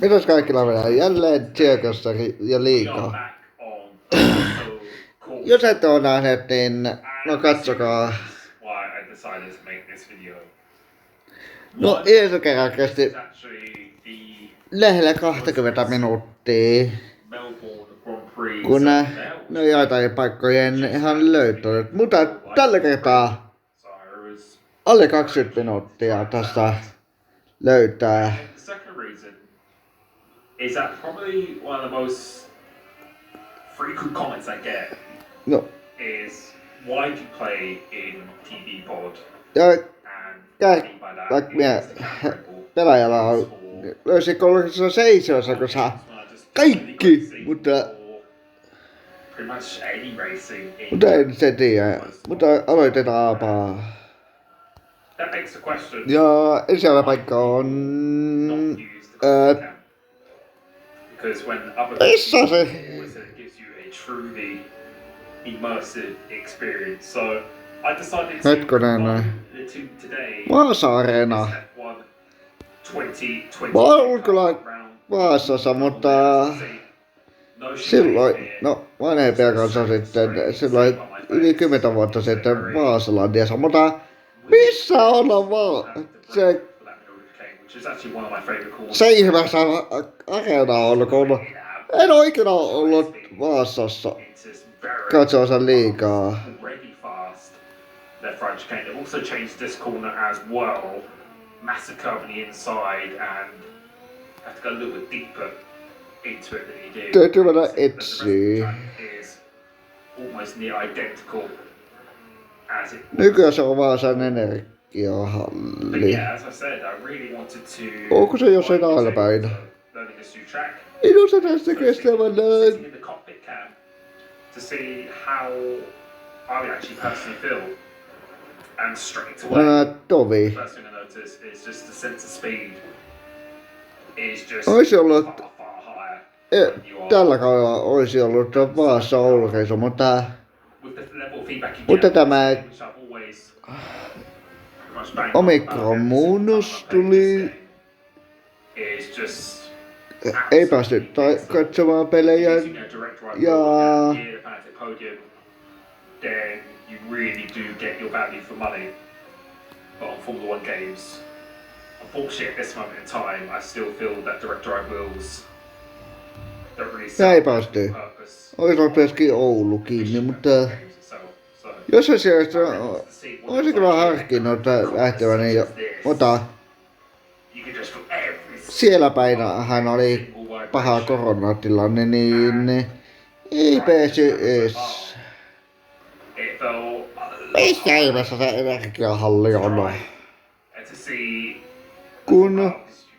Mitäs kaikilla menee? Jälleen geoguessr ja liikaa. Jos ette ole nähneet, niin no katsokaa. No ensi kerran kesti lähellä 20 minuuttia. Kun ne joitain paikkojen ihan löytänyt. Mutta tällä kertaa alle 20 minuuttia tästä löytää. Is that probably one of the most frequent comments I get? No. Is why do you play in TV pod? Ja vaikka pelaajalla on löysi 37, kun saa kaikki, mutta en se tiedä. Mutta aloitetaanpa. That begs the question. Ja ensimmäinen paikka on because when other Missä se? it gives you a truly immersive experience. So I decided to today. Vaasa-areena. F1 2020. Mä oon kyllä Vaasassa, mutta silloin, no vanhempia kanssa sitten, silloin yli 10 vuotta sitten Vaasalandiassa, mutta missä on se ihmeessä areena on, kun en ole ikinä ollut Vaasassa katsomassa liigaa. Left right chicane. They've also changed this corner as well. Massive curve on the inside and have to go a little bit deeper into it than you did. Täytyy mennä etsiä. Is almost near identical as it was. Nykyään se on Vaasan energiahalli. But yeah, as I said, I really wanted to. Onko se jossain alpäin? Learning this new track. Ei se tästä kestävän Sitting in the cockpit cam to see how I would actually personally feel. And straight away, Tovi. first thing I notice is just the sense of speed is just Olisi ollut, far higher. tällä kaudella olisi ollut Vaasa Oulureisu, mutta With the level of feedback you Mutta get, tämä which I've always pretty much banged on Omikron-muunnus tuli, is just ei päästy katsomaan pelejä using a direct drive ja here, the Fanatic podium, then you really do get your value for money. But on Formula 1 games, unfortunately at this moment in time, I still feel that direct drive wheels don't really ja serve ei the päästy. purpose Olisi ollut myöskin Oulu kiinni, mutta of games itself. So jos se sieltä olisi kyllä harkinnut lähteväni, mutta you can just feel every siellä päin hän oli paha koronatilanne, niin ei pääsy edes. it felt Missä ihmeessä se energiahalli on? and to see Kun you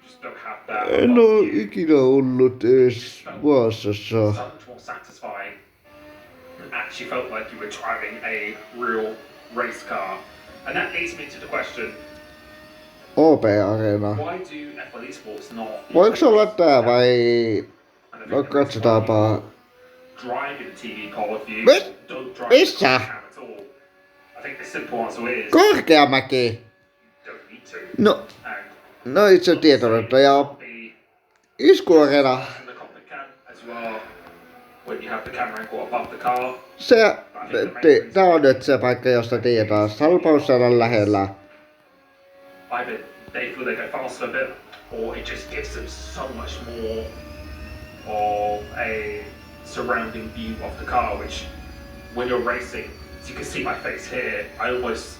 just don't have that. en oo ikinä ollut edes Vaasassa. So much more satisfying. It actually felt like you were driving a real race car. And that leads me to the question, OP-areena. why do F1 Esports not Voiko olla tää vai no katsotaanpa. drive in the TV pod view? Mis- Don't drive missä? in the cam at all. I think the simple answer is Korkeamäki. you don't need to. No, And no itse tietoutta ja be iskuareena. in the cockpit cam as you are when you have the camera angle above the car. Tää on nyt se paikka, josta tietää. Salpaus saada lähellä. Either they feel they go faster a bit, or it just gives them so much more of a surrounding view of the car, which when you're racing, as you can see my face here, I almost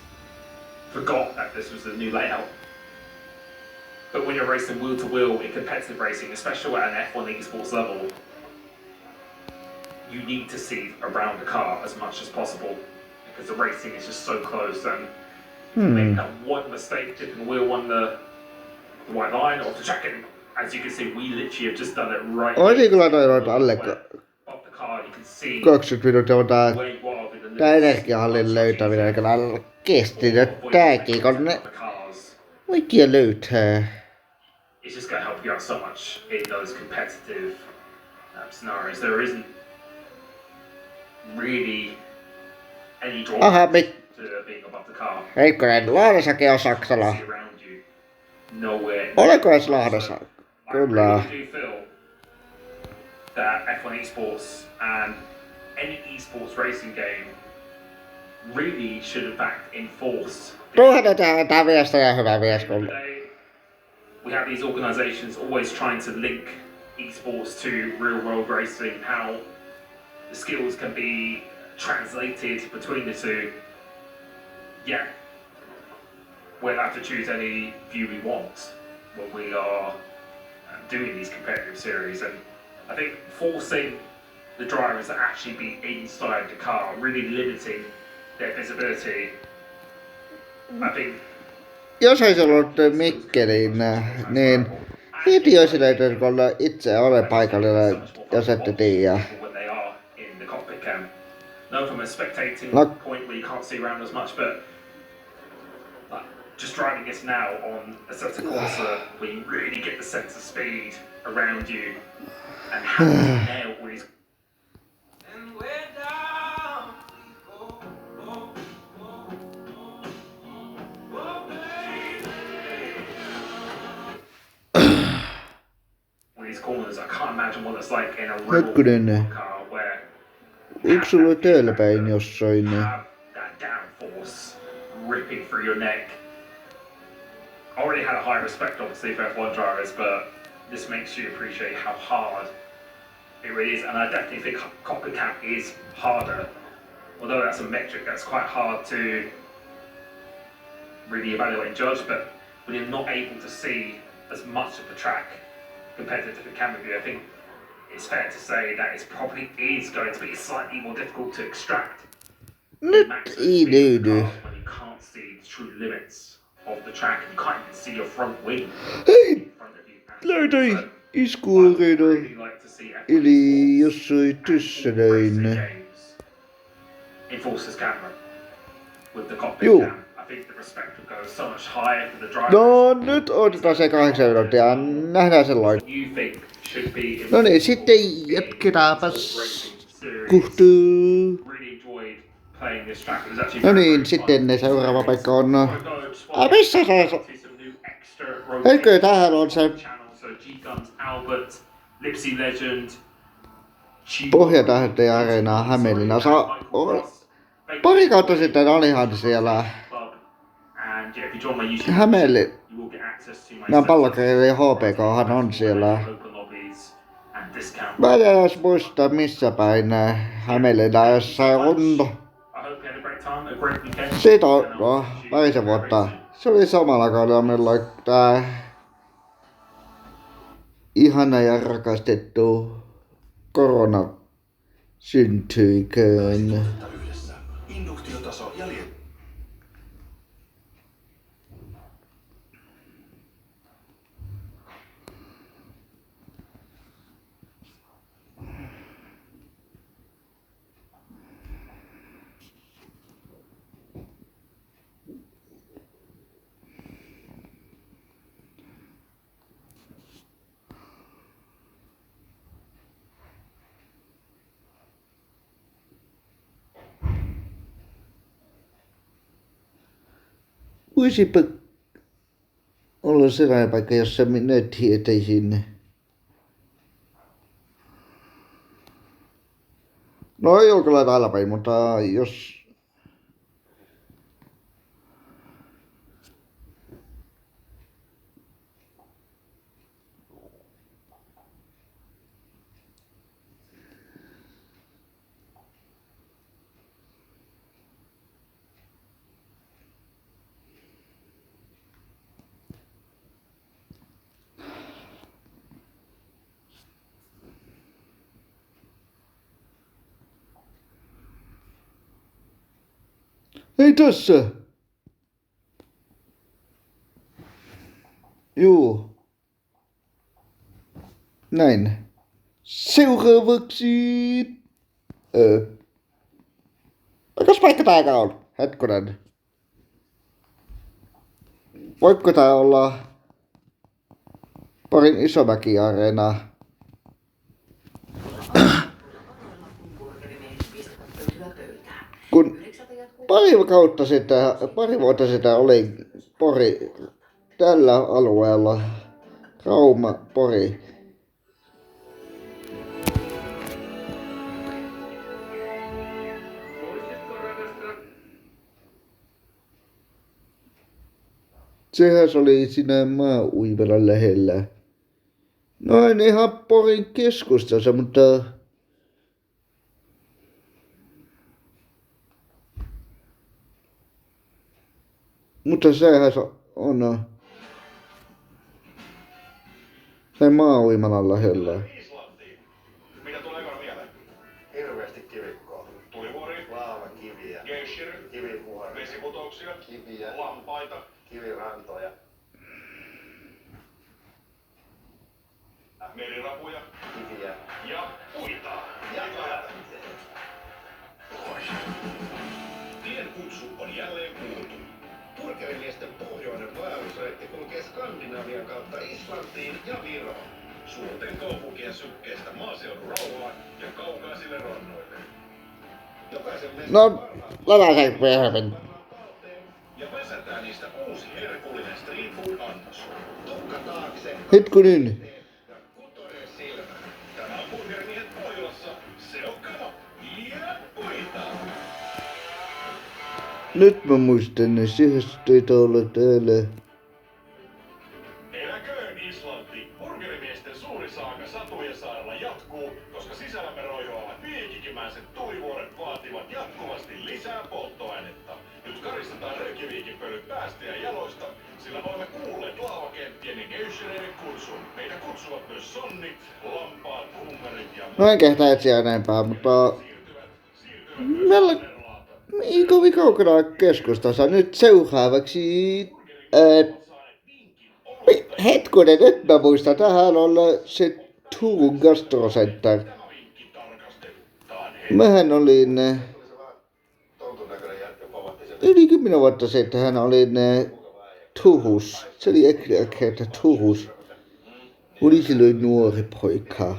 forgot that this was the new layout. But when you're racing wheel to wheel in competitive racing, especially at an F1 esports level, you need to see around the car as much as possible because the racing is just so close and make that one mistake tipping the wheel on the white line off the track, and as you can see, we literally have just done it right Olisi kyllä toivonut alle off the car. You can see 20 minuuttia, mutta where you are within the tää energiahallin löytäminen kyllä kesti nyt tääkin, kun ne cars. vaikea löytää. It's just going to help you out so much in those competitive scenarios. There isn't really any drawback Aha, to being above the car. Heikkonen, Lahdessakin on Saksalla. See around you, nowhere. Oliko edes Lahdessa? Kyllä. really do feel that F1 esports and any esports racing game really should in fact enforce. Tuohon tää mies ja hyvä mies kyllä. Today, we have these organisations always trying to link esports to real world racing, how the skills can be translated between the two. Yeah, we'll have to choose any view we want when we are doing these competitive series, and I think forcing the drivers to actually be inside the car, really limiting their visibility, I think. Jos olisi ollut Mikkelin, niin heti olisi löytynyt olla itse ole paikalla, jos ette tiedä. No, from a spectating point where you can't see around as much, but just driving this now on a certain course where you really get the sense of speed around you and how to nail all these. These corners, I can't imagine what it's like in a real car where yksi oli teillä päin jossain. Have that downforce ripping through your neck. I already had a high respect obviously for F1 drivers, but this makes you appreciate how hard it really is, and I definitely think copycat is harder. Although that's a metric that's quite hard to really evaluate and judge, but when you're not able to see as much of the track compared to different camera view, I think it's fair to say that it probably is going to be slightly more difficult to extract Nyt ei löydy. when you can't see the true limits of the track and you can't even see your front wing Hei! in front of you. Löytyi iskuoreina. Eli jossain tyssänöin. Enforces camera with the cockpit Juu. cam. I think the respect would go so much higher for the drivers. No nyt otetaan se 8 minuuttia. Nähdään sellainen. You think should be in No niin, sitten jatketaanpas kuhtuu. really enjoyed playing this track. It was actually No very, niin, very sitten fun. seuraava paikka on. Missä se? Eikö tähän on se Pohjatähteen areenaa Hämeenlinna. Pari kautta sitten olihan siellä Hämeenlinnan pallokirjojen HPKhan on siellä. Mä en edes muista missä päin Hämeenlinna jossain on. Siitä on parisen vuotta. Se oli samalla kaudella milloin tää ihana ja rakastettu korona syntyiköön. Induktiotaso jäljellä. Voisipa olla sellainen paikka, jossa minä tietäisin. No ei ole kyllä täällä päin, mutta jos... Ei tässä! Juu. Näin. Seuraavaksi... Mikäs paikka tääkä on? Hetkonen. Voiko tää olla Porin Isomäki-areena? Kun pari vuotta sitä oli Pori tällä alueella Rauma, Pori. Sehän se oli siinä maa-uimalan lähellä. No en ihan Porin keskustassa, mutta sehän se on se maa-uimalan lähellä. Islantiin. Mitä tulee ekana mieleen? Hirveästi kivikkoa. Tulivuori. Laavakiviä. Geoguessr. Kivivuoria. Vesiputouksia. Kiviä. Lampaita. Kivirantoja. Merirapuja. Kiviä. Ja puita. Ja tien kutsu on jälleen kuultu. Purkerimiesten pohjoinen vaellusreitti kulkee Skandinavian kautta Islantiin ja Viroon. Suurten kaupunkien sykkeestä maaseudun rauhaan ja kaukaisille rannoille. Jokaisen mestan No, läpäisen vehven. ja väsätään niistä uusi herkullinen street food annos. Tukka taakse. Hetkonen. Ja kutonen silmä. Tämä on Purkerimiehet Pohjolassa. Se on kano. Ja puita. Nyt mä muistan, että siihen taitaa olla täällä. Eläköön Islanti! Purkerimiesten suuri saaga Satujasaarella jatkuu, koska sisällämme roihuavat viikikimäiset tulivuoret vaativat jatkuvasti lisää polttoainetta. Nyt karistetaan Reykjavikin pölyt päästä ja jaloista, sillä olemme kuulleet laavakenttien ja geoguessreiden kutsun. Meitä kutsuvat myös sonnit, lampaat, hummerit ja No en kehtaa etsiä enempää, mutta meillä ei kovin kaukana keskustassa. Nyt seuraavaksi... Hetkonen, nyt mä muistan. Tähän on se Turun Gastrocenter. Mähän olin yli 10 vuotta sitten hän olin Turus. Se oli ehkä Turus. Oli silloin nuori poika.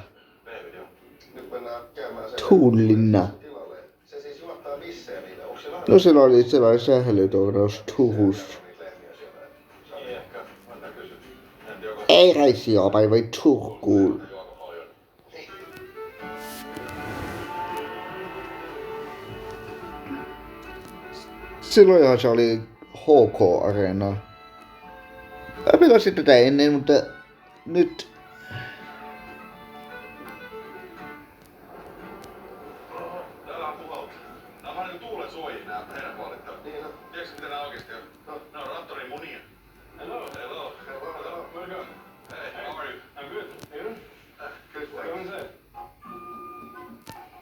Tuulinna. No se oli sellainen sählytornaus Turus. Ei Raisiopaa, vai Turkuun. Silloinhan se oli HK-areena. Mä pelasin tätä ennen, mutta nyt... Täällä on puhalta. Nää on vähän niinku tuulen suojia nää heidän puolittavat. Niin on. Tiedätkö mitä nää oikeesti on? Nää on Raptorin munia. Hello. Hello. Hello. Welcome. Hey, how are you? I'm good. You? Good. What is that?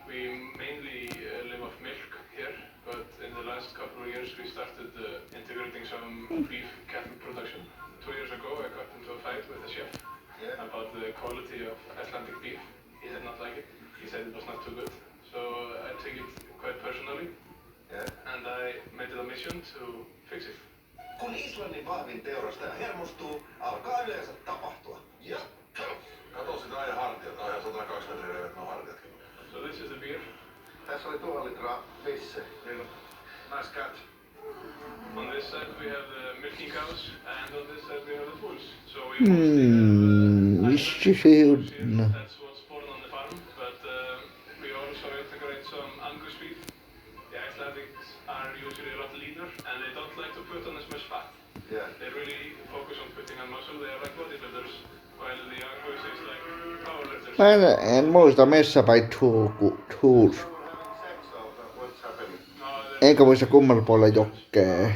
We mainly live off milk here, but in the last couple of years we started integrating some beef cattle production. 2 years ago I got into a fight with a chef about the quality of Icelandic beef. He did not like it. He said it was not too good. So I take it quite personally and I made it a mission to fix it. Kun Islannin vahvin teurastaja hermostuu, alkaa yleensä tapahtua. Ja kato sitä ajan hartiat, on ihan 102 metriä leveät nuo hartiatkin. So this is the beer. Tässä oli 1000 litraa Missä. Nice catch. On this side we have the milking cows and on this side we have the bulls. So we Missä se on? That's what's born on the farm, but we also integrate some Angus beef. The Icelandics are usually a lot leaner and they don't like to put on as much fat. Yeah. They really focus on putting on muscle. They are like bodybuilders, while the Angus is like powerlifters. Mä en muista missä päin Turus. What's happening? Enkä muista kummalla puolella jokea.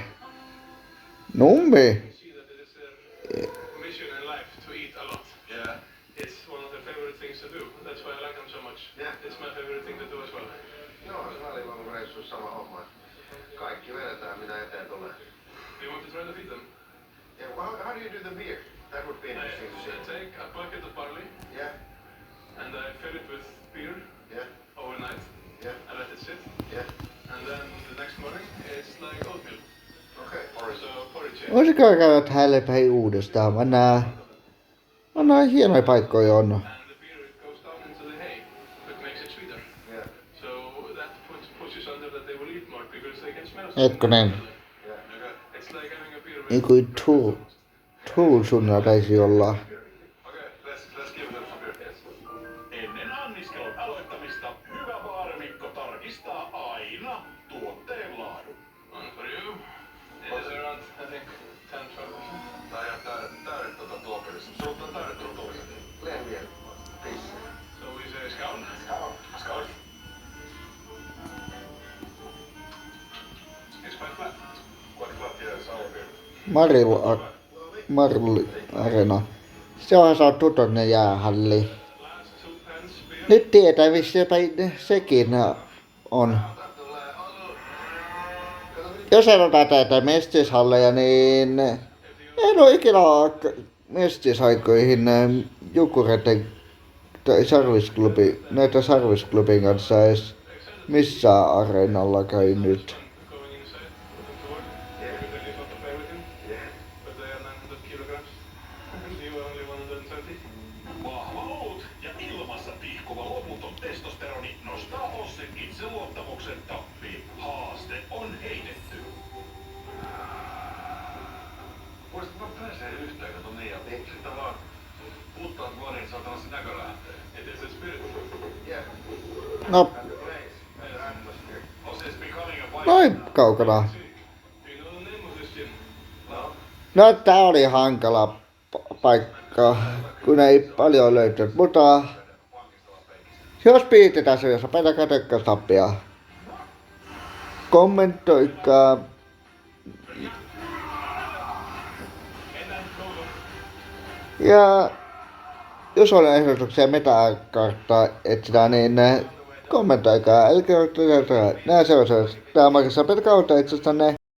Nummi. See that it is their mission in life to eat a lot. Yeah. It's one of their favorite things to do. That's why I like them so much. Yeah. It's my favorite thing to do as well. Joo, se välillä on reissuissa sama homma. Kaikki vedetään mitä eteen tulee. Do you want to try to feed them? Yeah, well, how do you do the beer? That would be interesting to I see. take a bucket of barley Yeah, and I fill it with beer yeah, overnight. yeah, I let it sit. yeah. And then the next morning it's like oatmeal. Okay, porridge. So porridge. Olisiko käydä täällä päin uudestaan? Mä näen hienoja paikkoja on. And the beer it goes down into the hay, which makes it sweeter. Yeah, So that pushes under that they will eat more because they can smell. Hetkonen. yeah. It's like having a beer with Niin kuin Turusunnalla taisi olla. Ennen anniskelun aloittamista hyvä baarimikko tarkistaa aina tuotteen laadun. One for you. It is around, I think, 10-12%. Tää on täydet tuopelissa. Sulla on täydet tuopelissa. Lehmiä. So we say skål. Skål. It's quite flat. Quite flat, yeah, sour beer. Marli Arena. Se on saatu tonne jäähalliin. Last 2 pence beer. Nyt tietää missä päin sekin on. Jos sanotaan tätä mestishalleja, niin en ole ikinä mestisaikoihin Jukureiden tai näitä sarvisklubin kanssa edes missään areenalla käynyt. Going inside, looking to work. Everybody is on the fair with him. But they are 900 kilograms. You are only 120. Vahva olut ja ilmassa tihkuva loputon testosteroni nostaa Ossin itseluottamuksen tappiin. Haaste on heitetty. Voisitko pääsee yhteen, kato niin, ja sitten vaan puttaat vuoriin, saatana se näkö lähtee. It is a spirit. Yeah. No, And the place, and the atmosphere. Oss is becoming a white. noin kaukana. Do you know the name of this gym? No. No tää oli hankala paikka, kun ei paljon löytynyt, mutta jos piitetään se, jos painakaa tökkästappia, kommentoikaa. Ja jos on ehdotuksia mitä karttaa etsitään, niin kommentoikaa. Älkää ottaa nää seuraavat. Tää on maksaa kautta itsestänne.